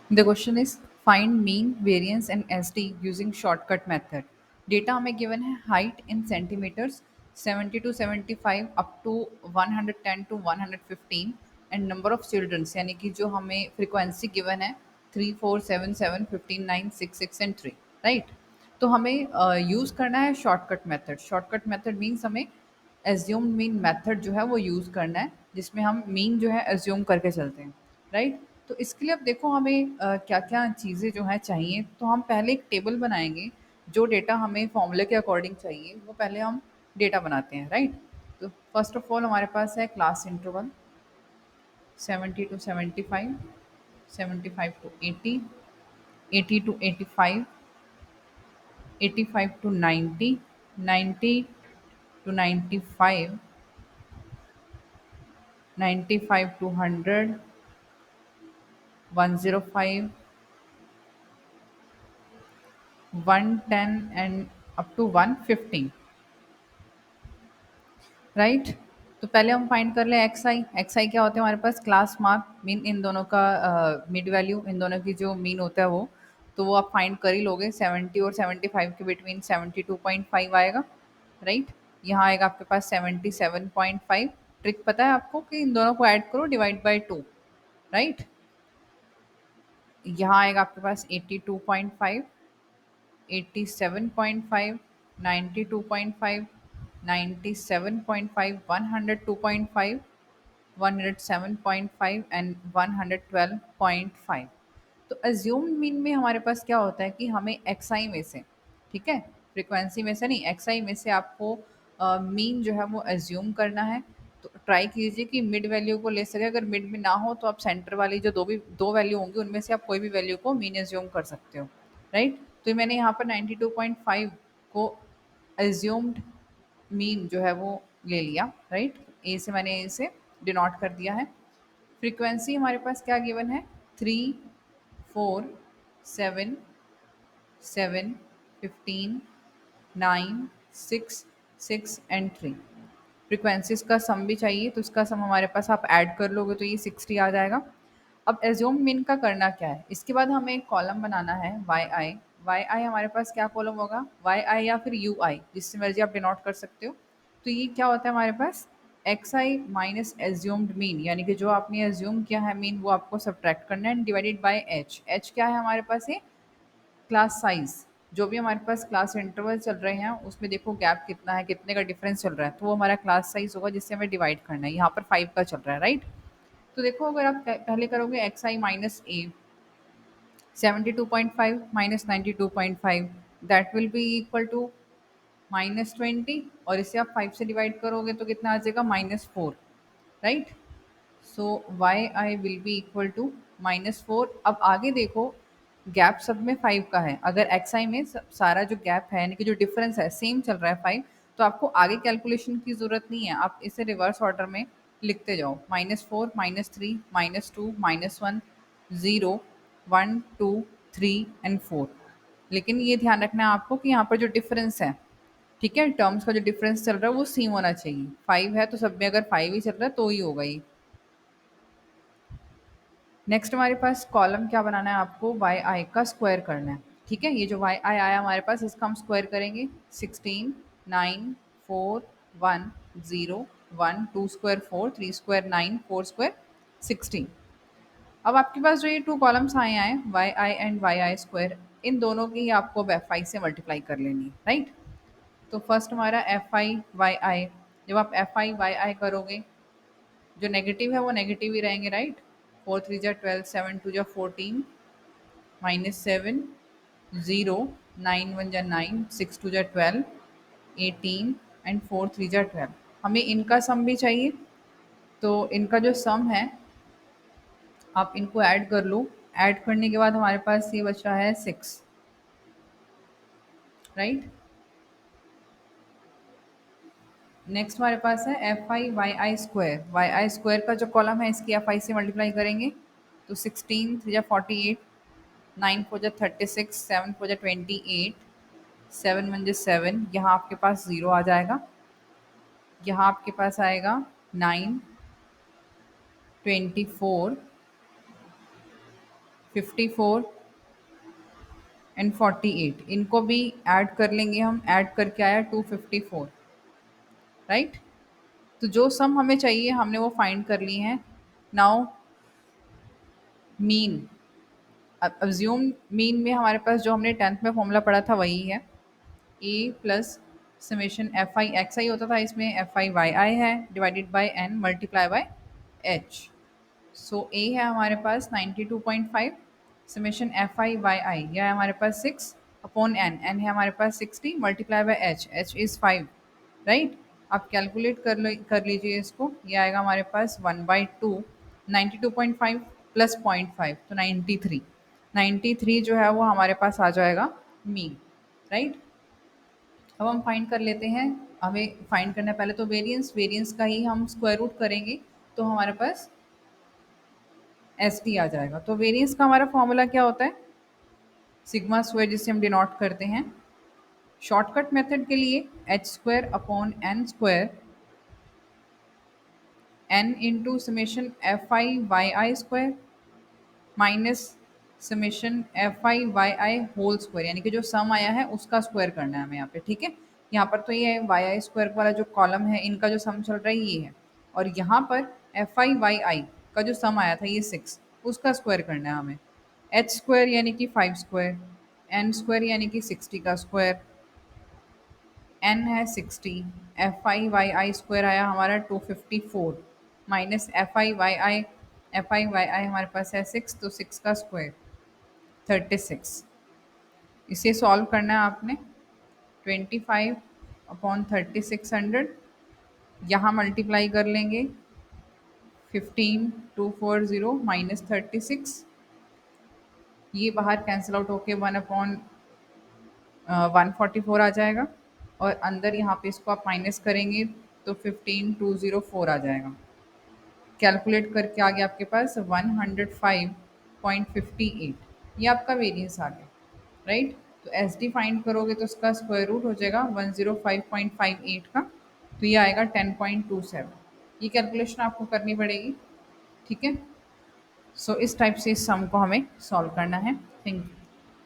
The question is find mean, variance and SD using shortcut method. Data हमें given है height in centimetres 70 to 75 up to 110 to 115 and number of childrens यानी कि जो हमें frequency given है 3 4 7 7 15 9 6 6 and 3 right. तो हमें use करना है shortcut method. Shortcut method means हमें एज्यूम मीन मेथड जो है वो यूज़ करना है जिसमें हम मीन जो है एज्यूम करके चलते हैं राइट। तो इसके लिए अब देखो हमें क्या क्या चीज़ें जो है चाहिए। तो हम पहले एक टेबल बनाएंगे जो डेटा हमें फॉर्मूले के अकॉर्डिंग चाहिए वो पहले हम डेटा बनाते हैं राइट। तो फर्स्ट ऑफ ऑल हमारे पास है class interval 70 to 75, 75 to 80, 80 to 85, 85 to 90, 90 to 95, 95 to 100, 105, 110 and up to 115 right. तो पहले हम फाइंड कर लें एक्स आई। एक्स आई क्या होता है हमारे पास क्लास मार्क मीन इन दोनों का मिड वैल्यू इन दोनों की जो मीन होता है वो। तो वो आप फाइंड कर ही लोगे 70 और 75 के बिटवीन 72.5 आएगा राइट। यहाँ आएगा आपके पास 77.5। ट्रिक पता है आपको कि इन दोनों को ऐड करो डिवाइड बाई टू राइट। यहाँ आएगा आपके पास 82.5, 87.5, 92.5, 97.5, 102.5, 107.5 एंड 112.5। तो अज्यूम्ड मीन में हमारे पास क्या होता है कि हमें एक्सआई में से, ठीक है, फ्रीक्वेंसी में से नहीं, एक्सआई में से आपको मीन जो है वो अज्यूम करना है। तो ट्राई कीजिए कि मिड वैल्यू को ले सके। अगर मिड में ना हो तो आप सेंटर वाली जो दो वैल्यू होंगी उनमें से आप कोई भी वैल्यू को मीन एज्यूम कर सकते हो राइट। तो मैंने यहाँ पर 92.5 को एज्यूम्ड मीन जो है वो ले लिया राइट। ए से मैंने इसे डिनोट कर दिया है। फ्रीक्वेंसी हमारे पास क्या गिवन है 3 4 7 7 15 9 6 6 एंड 3। फ्रीक्वेंसीज का सम भी चाहिए तो इसका सम हमारे पास आप ऐड कर लोगे तो ये 60 आ जाएगा। अब एज्यूम मीन का करना क्या है, इसके बाद हमें एक कॉलम बनाना है वाई आई। वाई आई हमारे पास क्या कॉलम होगा, वाई आई या फिर यू आई जिससे मर्जी आप डिनोट कर सकते हो। तो ये क्या होता है हमारे पास x i minus assumed mean, यानी कि जो आपने एज्यूम किया है मीन वो आपको सब्ट्रैक्ट करना है डिवाइडेड बाय एच। एच क्या है हमारे पास, ये क्लास साइज। जो भी हमारे पास क्लास इंटरवल चल रहे हैं उसमें देखो गैप कितना है, कितने का डिफरेंस चल रहा है, तो वो हमारा क्लास साइज होगा जिससे हमें डिवाइड करना है। यहाँ पर 5 का चल रहा है राइट। तो देखो अगर आप पहले करोगे x i minus a 72.5 minus 92.5 that will be equal to -20, और इसे आप 5 से डिवाइड करोगे तो कितना आ जाएगा -4 right. So y i will be equal to -4। अब आगे देखो गैप सब में 5 का है। अगर एक्स आई में सारा जो गैप है यानी कि जो डिफरेंस है सेम चल रहा है 5, तो आपको आगे कैलकुलेशन की ज़रूरत नहीं है, आप इसे रिवर्स ऑर्डर में लिखते जाओ। -4 -3 -2 -1 0 1 2 3 एंड 4। लेकिन ये ध्यान रखना है आपको कि यहाँ पर जो डिफरेंस है, ठीक है, टर्म्स का जो डिफरेंस चल रहा है वो सेम होना चाहिए। 5 है तो सब में अगर 5 ही चल रहा है तो ही होगा ये। नेक्स्ट हमारे पास कॉलम क्या बनाना है, आपको वाई आई का स्क्वायर करना है। ठीक है, ये जो वाई आई आया हमारे पास इसका हम स्क्वायर करेंगे। 16 9 4 1 0 1 2 स्क्वायर 4 3 स्क्वायर 9 4 स्क्वायर 16। अब आपके पास जो ये टू कॉलम्स आए हैं Y I and Y I square, इन दोनों की ही आपको एफ आई से मल्टीप्लाई कर लेनी है राइट। तो फर्स्ट हमारा एफ आई वाई आई, जब आप एफ आई वाई आई करोगे जो नेगेटिव है वो नेगेटिव ही रहेंगे राइट। 4 3 जा 12 7 2 जा 14 -7 0 9 1 जा 9 6 2 जा 12 18 एंड 4 3 जा 12। हमें इनका सम भी चाहिए, तो इनका जो सम है आप इनको ऐड कर लो। ऐड करने के बाद हमारे पास ये बचा है 6 राइट। नेक्स्ट हमारे पास है एफ आई वाई आई स्क्वायर। वाई आई स्क्वायर का जो कॉलम है इसकी एफ आई से मल्टीप्लाई करेंगे तो 16 3 जा 48 9 4 जा 36 7 4 जा 28 7 1 जा 7, यहाँ आपके पास 0 आ जाएगा। यहाँ आपके पास आएगा 9 24 54 एंड 48, इनको भी ऐड कर लेंगे हम। ऐड करके आया 254, राइट। तो जो सम हमें चाहिए हमने वो फाइंड कर ली है। नाउ मीन, अब अज्यूम मीन में हमारे पास जो हमने टेंथ में फॉर्मूला पढ़ा था वही है, A plus summation F I X I होता था, इसमें एफ आई वाई आई है divided by N multiply by H. So A है हमारे पास 92.5, summation F I Y I यह है हमारे पास 6 अपॉन एन, एन है हमारे पास 60 multiply by H, H is 5, right. आप कैलकुलेट कर लीजिए इसको, ये आएगा हमारे पास 1/2, 92.5 प्लस 0.5 तो 93, 93 जो है वो हमारे पास आ जाएगा मीन, राइट। अब हम फाइंड कर लेते हैं। हमें फाइंड करना है पहले तो वेरिएंस, वेरिएंस का ही हम स्क्वायर रूट करेंगे तो हमारे पास एस टी आ जाएगा। तो वेरिएंस का हमारा फॉर्मूला क्या होता है, सिग्मा स्क्वायर, जिसे हम डिनोट करते हैं शॉर्टकट मेथड के लिए h square upon n square, n into summation F I Y I square minus summation F I Y i whole square, यानी कि जो सम आया है उसका स्क्वायर करना है हमें यहाँ पे, ठीक है। यहाँ पर तो ये वाई आई स्क्वायर वाला जो कॉलम है इनका जो सम चल रहा है ये है, और यहाँ पर एफ आई वाई आई का जो सम आया था ये 6, उसका स्क्वायर करना है हमें। एच स्क्वायर यानी कि 5 स्क्वायर, एन स्क्वायर यानी कि 60 का स्क्वायर, एन है 60, एफ आई वाई आई स्क्वायर आया हमारा 254 minus F I Y I, F I Y I हमारे पास है 6, तो 6 का स्क्वायर 36। इसे सॉल्व करना है आपने, 25 अपॉन 3600, यहाँ मल्टीप्लाई कर लेंगे 15240 माइनस 36, ये बाहर कैंसिल आउट होके 1/144 आ जाएगा, और अंदर यहाँ पे इसको आप माइनस करेंगे तो 15204 आ जाएगा। कैलकुलेट करके आ गया आपके पास 105.58, ये आपका वेरिएंस आ गया, राइट। तो एस डी फाइंड करोगे तो उसका स्क्वायर रूट हो जाएगा 105.58 का, तो ये आएगा 10.27। ये कैलकुलेशन आपको करनी पड़ेगी, ठीक है। सो इस टाइप से इस सम को हमें सॉल्व करना है। Thank you.